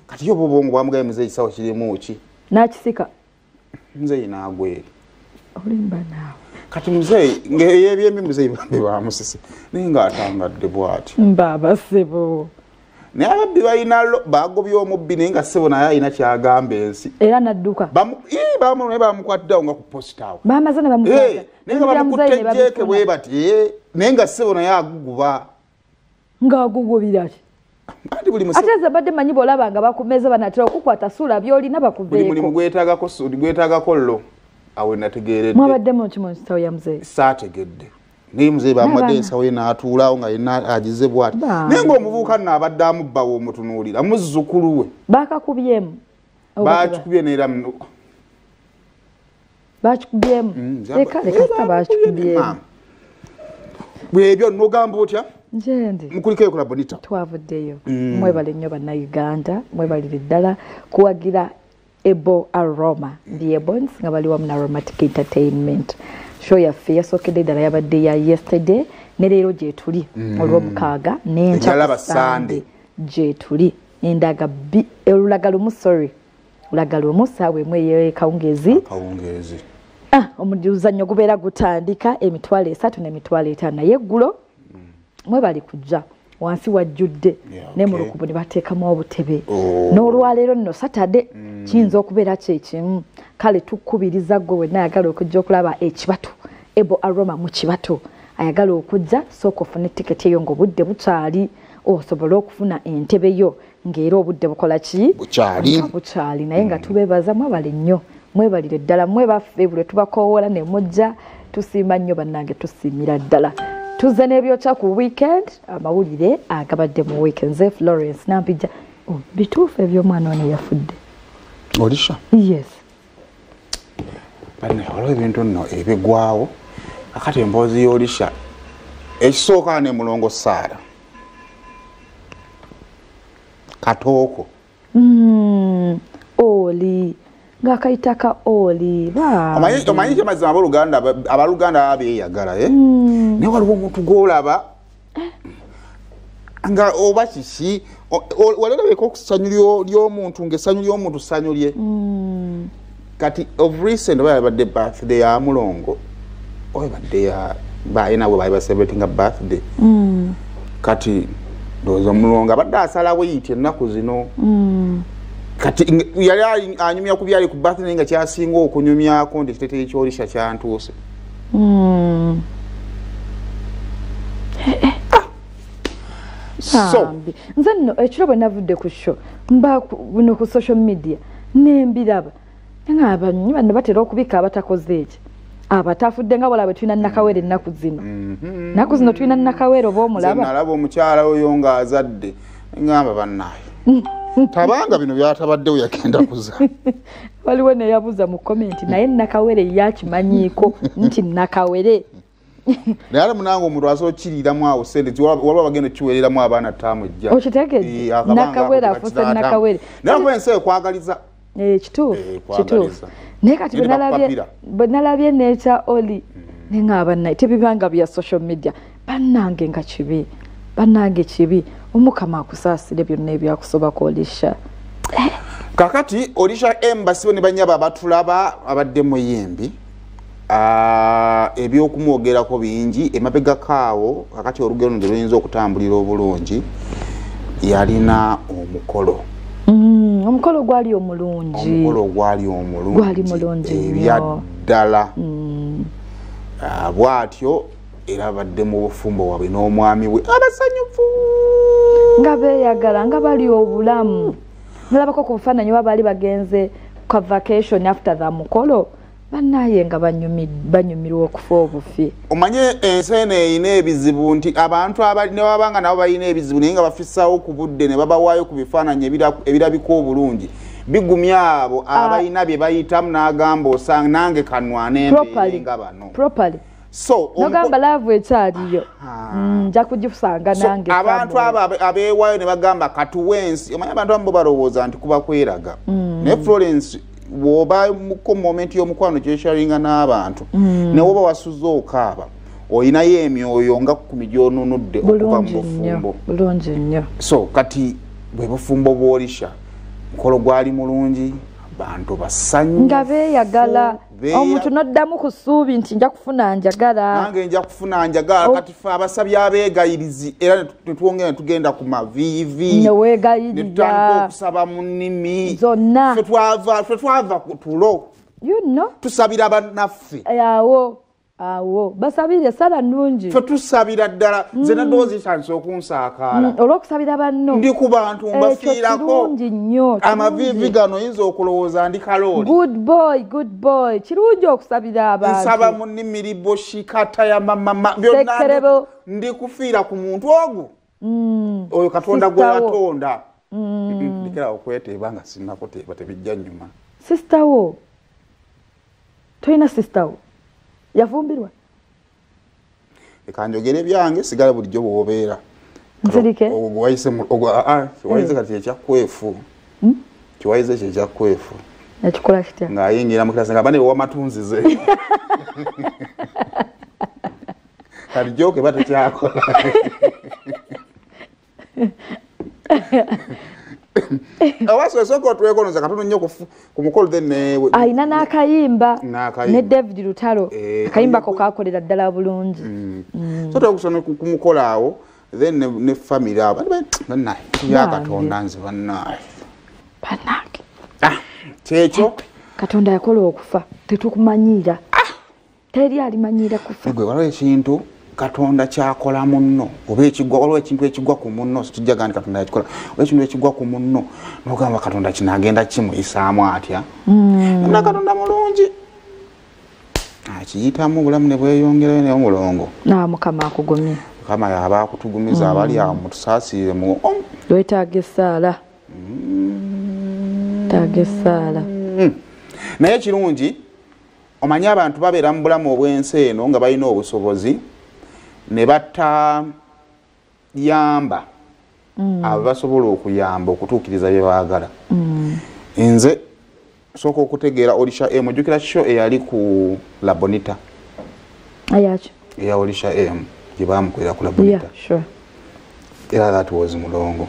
Kati yo bobongo bwamugaye muzeyi sawa kirimu ki nakisika muzeyi nagwere olimba nawe kati muzeyi ngeyebyembi muzeyi bambe bamusisi ninga atangadde bwati mbaba sebo ne ababbi bayinalo bagobye omubbi ninga sebo naye ayina kyagamba ensi era nadduka bamukwatidde nga ku post awo bamazana bamukwata ninga bamukuttejjeke bwe bati ninga sebo naye aguguba nga agugubira ki ateze badde manyi bolabanga bakumeza banatera okukwata sula byolina bakuveeko buli gwetagako lo awe nategeeredde mwabadde mu kimu nsawo ya muzeyi saategedde naye muzeyi bamuwadde ensawo ye n'atuulaawo nga yenna agize bw'ati naye ng'omuvubuka nno abadde amubbawo omutunuulira muzzukulu we bakakubyemu bakikubye neera bakikubyemu leka sita bakikubyemu bwebyo nogamba otya njendi mukulikeyo kula bonita twavuddeyo mwebale nnyo bannayuganda mwebalire ddala kuwagira Ebo Aroma the Ebons nga bali wamu na Aromatic Entertainment show yaffe yasookedde ddala yabadde ya yesterday ne leero gye tuli olw'omukaaga n'enkya Sande gye tuli endaga olulaga lumu ulaga lumu saawa emu ey'ekawungeezi omuzannyo gubeera gutandika emitwalo 3 n'emitwalo 5 naye eggulo mwebali kujja wansi wajjudde ne mu lukubu ne bateekamu obutebe n'olwaleero nno Saturday kiyinza okubeera kyekimu kale tukkubiriza gwe wenna ayagala okujja okulaba ekibatu Ebo Aroma mu kibatu ayagala okujja sooka ofune tiketi eyo ng'obudde bukyali osobola okufuna entebe yo ng'era obudde bukola ki bukyali naye nga tubeebaza mwebale nnyo mwebalire ddala mwebaffe buli tubakoowoola ne mujja tusiima nnyo bannange tusiimira ddala tuze n'ebyokya ku weekend amawulire agabadde mu weekend ze Florence Nampija bituufu eby'omwana ono yafudde olisha yes bane waliwo ebintu nno ebigwawo akati emboozi y'olisha ekisooka ne mulongo Saara katooko oli ng'akayitaka oli omanyi kyamazima abaluganda abeeyagala naye waliwo omuntu gw'olaba nga oba kiki walabeka okusanyu ly'omuntu ng'essanyu ly'omuntu ssanyu lye kati of recent oba yabadde birthday ya mulongo oba yabadde nawe baali baselebratinga birthday kati ndowooza mulongo abadde asalawo yiti ennaku zino kati yali anyumya ku byali ku birthday nga kyasinga okunyumyako nti ekiteeteeyi ky'olisha kyantuuse nze nno ekiro bwe navudde ku show mba buno ku social media nembiraba nga abanywi banno batera okubika abatakoze eki abatafudde nga bwalaba tulina Nakawere ennaku zino ennaku zino tulina Nakawere oba omulaba nalaba omukyala oyo ng'azadde ngamba bannaye tabanga bino byatabaddewo yagenda kuza waliwo neyabuza mu komenti naye Nakawere yakimanyiiko nti Nakawere naye ate munange omuntu asobola okukiriiramu awo sente waliwo bagenda okukiweereramu abaana ttaamu ejja okitegedde Nakawere afuuse Nakawere naye kuba ensi ekwagaliza kituufu naye kati bwe nalabye nekya oli ne ngaba naye tebibanga bya social media bannange nga kibi bannange kibi omukama akusaasire byonna ebyakusobako olisha kakati olisha embassy bo ne banyaba abatulaba abadde mu yembi eby'okumwogerako bingi emabega kaawo kakati olugero nge luyinza okutambulira obulungi yalina omukolo gwali omulungi gwali mulungi ebyaddala bw'atyo era badde mu bufumbo wabwe n'omwami we abasanyufu nga beeyagala nga bali obulamu nalabako ku bufaananyi oba baali bagenze ka vacation after the mukolo bannaye nga banyumirwa okufa obufi omanye ensi eno eyina ebizibu nti abantu ne babanga nabo balina ebizibu naye nga bafisaawo ku budde ne babawaayo ku bifaananyi ebirabika obulungi bigumya abo abalina bye bayitamu n'agamba osanga nange kanwane embeere nga bano so nogamba laavu ekyaliyo nja kugifusanga nange abantu abo abeewaayo ne bagamba katuwensi omanye abantu abamu balowooza nti kuba kweraga naye Florence bw'oba mu moment y'omukwano kyesharinga n'abantu ne woba wasuze okaaba oyinayo emyoyo nga 10 gy'onunudde okuva mu bufumbo bulungi nnyo so kati bwe bufumbo bwolisha mukolo gwali mulungi bantu basanyu nga beeyagala omuntu noddamu ku ssuubi nti nja kufuna njagala nange nja kufuna njagala kati fe abasabye abeegayirizi era netwongera tugenda ku maviivi netutandika okusaba mu nnimi zonna fe twava ku tulo tusabira bannaffe awo basabire sala nnungi fe tusabira ddala nze nadoozi kyanse okunsaakaala olw'okusabira banno ndi ku bantu mbafiirako amaviivi gano yinza okulowooza ndi kalooli good boy kirungi okusabira abantu nsaba mu nnimi liboshikata ya mamama byonna ndi kufiira ku muntu ogwo oyo katonda gwe yatonda ndikira okweteeba nga sinnakuteeba tebijja nnyuma sister wo toyina sister wo yafumbirwa ekanjogere byange sigala bulijjo bwobeera nsirike kiwayize kati ekyakwefu kiwayize kyekyakwefu ekikola kitya ng'ayingira mu kirasi nga bane wamatunzize kati joke batekyakola awaso esoko twekonoza katono nnyo ku mukolo then ayina n'akayimba ne David Lutalo akayimba ko kakolera ddala bulungi so twekusona ku mukolo awo then ne family abo bannaye yakatonda nze bannaye kyekyo katonda yakola okufa tetukumanyira teri alimanyira kufa gwe waliwo ekintu katonda kyakola munno oba ekigwa waliwo ekintu ekigwa ku munno situjja gandi katonda yakikola oba ekintu ekigwa ku munno nogamba katonda kino agenda kimuyisaamu atya na katonda mulungi akiyitamu obulamu ne bweyongerayo naye omulongo mukama akugumye mukama yaba akutugumiza abali awo mutusaasirire mu lwetaaga essaala taaga essaala naye kirungi omanye abantu babeera mu bulamu obw'ensi eno nga balina obusobozi ne batayamba abo basobola okuyamba okutuukiriza bye baagala nze sooka okutegeera Olisha M ojjukira sho eyali ku Labonita ayaki eya Olisha M gye baamukolera ku Labonita era that was mulongo